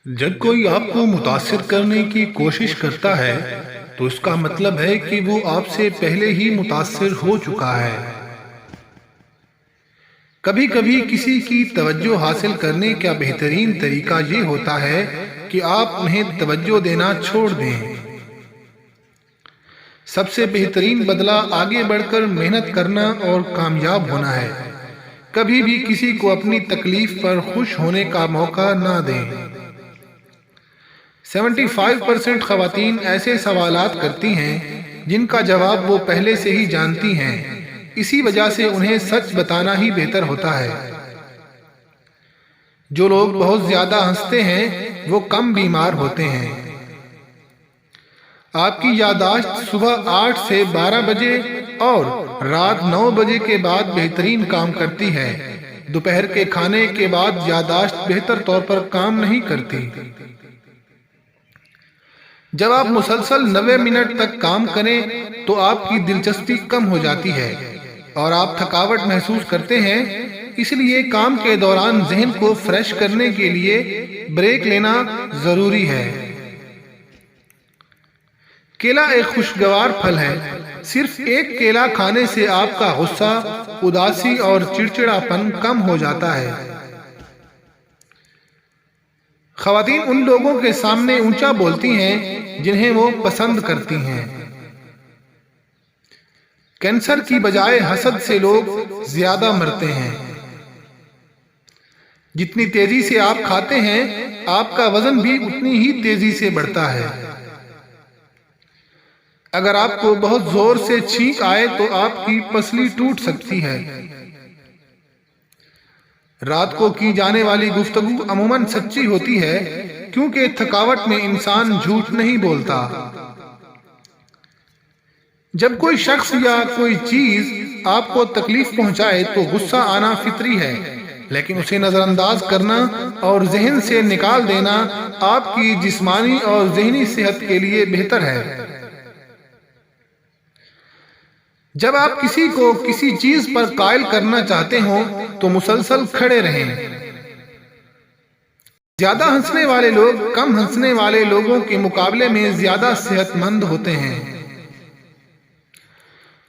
جب کوئی آپ کو متاثر کرنے کی کوشش کرتا ہے تو اس کا مطلب ہے کہ وہ آپ سے پہلے ہی متاثر ہو چکا ہے۔ کبھی کبھی کسی کی توجہ حاصل کرنے کا بہترین طریقہ یہ ہوتا ہے کہ آپ انہیں توجہ دینا چھوڑ دیں۔ سب سے بہترین بدلہ آگے بڑھ کر محنت کرنا اور کامیاب ہونا ہے۔ کبھی بھی کسی کو اپنی تکلیف پر خوش ہونے کا موقع نہ دیں۔ 75% خواتین ایسے سوالات کرتی ہیں جن کا جواب وہ پہلے سے ہی جانتی ہیں، اسی وجہ سے انہیں سچ بتانا ہی بہتر ہوتا ہے۔ جو لوگ بہت زیادہ ہنستے ہیں وہ کم بیمار ہوتے ہیں۔ آپ کی یادداشت صبح 8 سے 12 بجے اور رات 9 بجے کے بعد بہترین کام کرتی ہے۔ دوپہر کے کھانے کے بعد یادداشت بہتر طور پر کام نہیں کرتی۔ جب آپ مسلسل 90 منٹ تک کام کریں تو آپ کی دلچسپی کم ہو جاتی ہے اور آپ تھکاوٹ محسوس کرتے ہیں، اس لیے کام کے دوران ذہن کو فریش کرنے کے لیے بریک لینا ضروری ہے۔ کیلا ایک خوشگوار پھل ہے۔ صرف ایک کیلا کھانے سے آپ کا غصہ، اداسی اور چڑچڑاپن کم ہو جاتا ہے۔ خواتین ان لوگوں کے سامنے اونچا بولتی ہیں جنہیں وہ پسند کرتی ہیں۔ کینسر کی بجائے حسد سے لوگ زیادہ مرتے ہیں۔ جتنی تیزی سے آپ کھاتے ہیں آپ کا وزن بھی اتنی ہی تیزی سے بڑھتا ہے۔ اگر آپ کو بہت زور سے چھینک آئے تو آپ کی پسلی ٹوٹ سکتی ہے۔ رات کو کی جانے والی گفتگو عموماً سچی ہوتی ہے کیونکہ تھکاوٹ میں انسان جھوٹ نہیں بولتا۔ جب کوئی شخص یا کوئی چیز آپ کو تکلیف پہنچائے تو غصہ آنا فطری ہے، لیکن اسے نظر انداز کرنا اور ذہن سے نکال دینا آپ کی جسمانی اور ذہنی صحت کے لیے بہتر ہے۔ جب آپ کسی کو کسی چیز پر قائل کرنا چاہتے ہوں تو مسلسل کھڑے رہیں۔ زیادہ ہنسنے والے لوگ کم ہنسنے والے لوگوں کے مقابلے میں زیادہ صحت مند ہوتے ہیں۔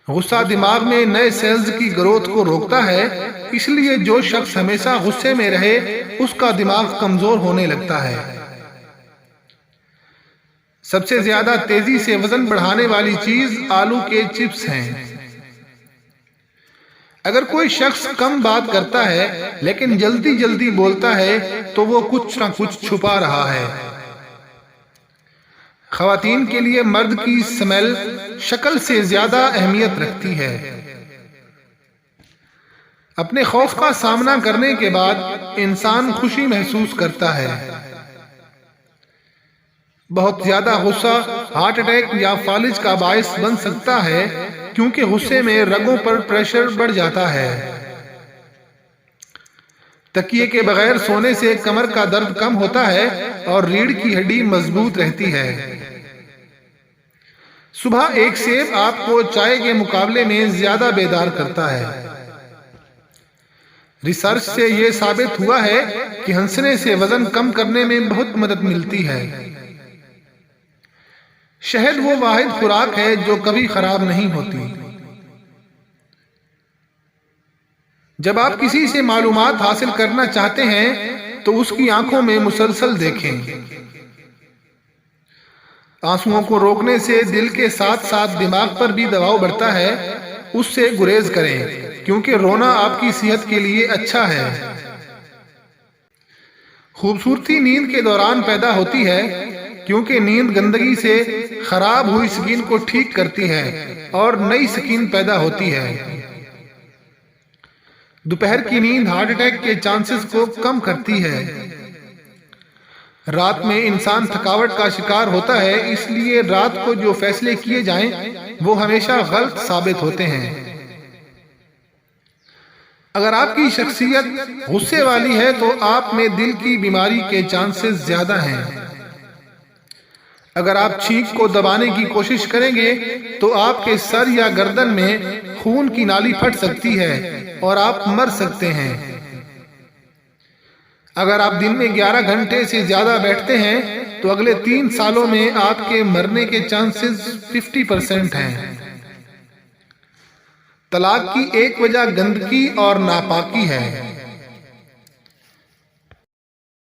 غصہ دماغ میں نئے سیلز کی گروتھ کو روکتا ہے، اس لیے جو شخص ہمیشہ غصے میں رہے اس کا دماغ کمزور ہونے لگتا ہے۔ سب سے زیادہ تیزی سے وزن بڑھانے والی چیز آلو کے چپس ہیں۔ اگر کوئی شخص کم بات کرتا ہے لیکن جلدی جلدی بولتا ہے تو وہ کچھ نہ کچھ چھپا رہا ہے۔ خواتین کے لیے مرد کی سمیل شکل سے زیادہ اہمیت رکھتی ہے۔ اپنے خوف کا سامنا کرنے کے بعد انسان خوشی محسوس کرتا ہے۔ بہت زیادہ غصہ ہارٹ اٹیک یا فالج کا باعث بن سکتا ہے کیونکہ غصے میں رگوں پر پریشر بڑھ جاتا ہے۔ تکیے کے بغیر سونے سے کمر کا درد کم ہوتا ہے اور ریڑھ کی ہڈی مضبوط رہتی ہے۔ صبح ایک سیب آپ کو چائے کے مقابلے میں زیادہ بیدار کرتا ہے۔ ریسرچ سے یہ ثابت ہوا ہے کہ ہنسنے سے وزن کم کرنے میں بہت مدد ملتی ہے۔ شہد وہ واحد خوراک ہے جو کبھی خراب نہیں ہوتی۔ جب آپ کسی سے معلومات حاصل کرنا چاہتے ہیں تو اس کی آنکھوں میں مسلسل دیکھیں۔ آنسوؤں کو روکنے سے دل کے ساتھ ساتھ دماغ پر بھی دباؤ بڑھتا ہے، اس سے گریز کریں کیونکہ رونا آپ کی صحت کے لیے اچھا ہے۔ خوبصورتی نیند کے دوران پیدا ہوتی ہے کیونکہ نیند گندگی سے خراب ہوئی سکین کو ٹھیک کرتی ہے اور نئی سکین پیدا ہوتی ہے۔ دوپہر کی نیند ہارٹ اٹیک کے چانسز کو کم کرتی ہے۔ رات میں انسان تھکاوٹ کا شکار ہوتا ہے، اس لیے رات کو جو فیصلے کیے جائیں وہ ہمیشہ غلط ثابت ہوتے ہیں۔ اگر آپ کی شخصیت غصے والی ہے تو آپ میں دل کی بیماری کے چانسز زیادہ ہیں۔ اگر آپ چھینک کو دبانے کی کوشش کریں گے تو آپ کے سر یا گردن میں خون کی نالی پھٹ سکتی ہے اور آپ مر سکتے ہیں۔ اگر آپ دن میں 11 گھنٹے سے زیادہ بیٹھتے ہیں تو اگلے 3 سالوں میں آپ کے مرنے کے چانسز 50% ہیں۔ طلاق کی ایک وجہ گندگی اور ناپاکی ہے۔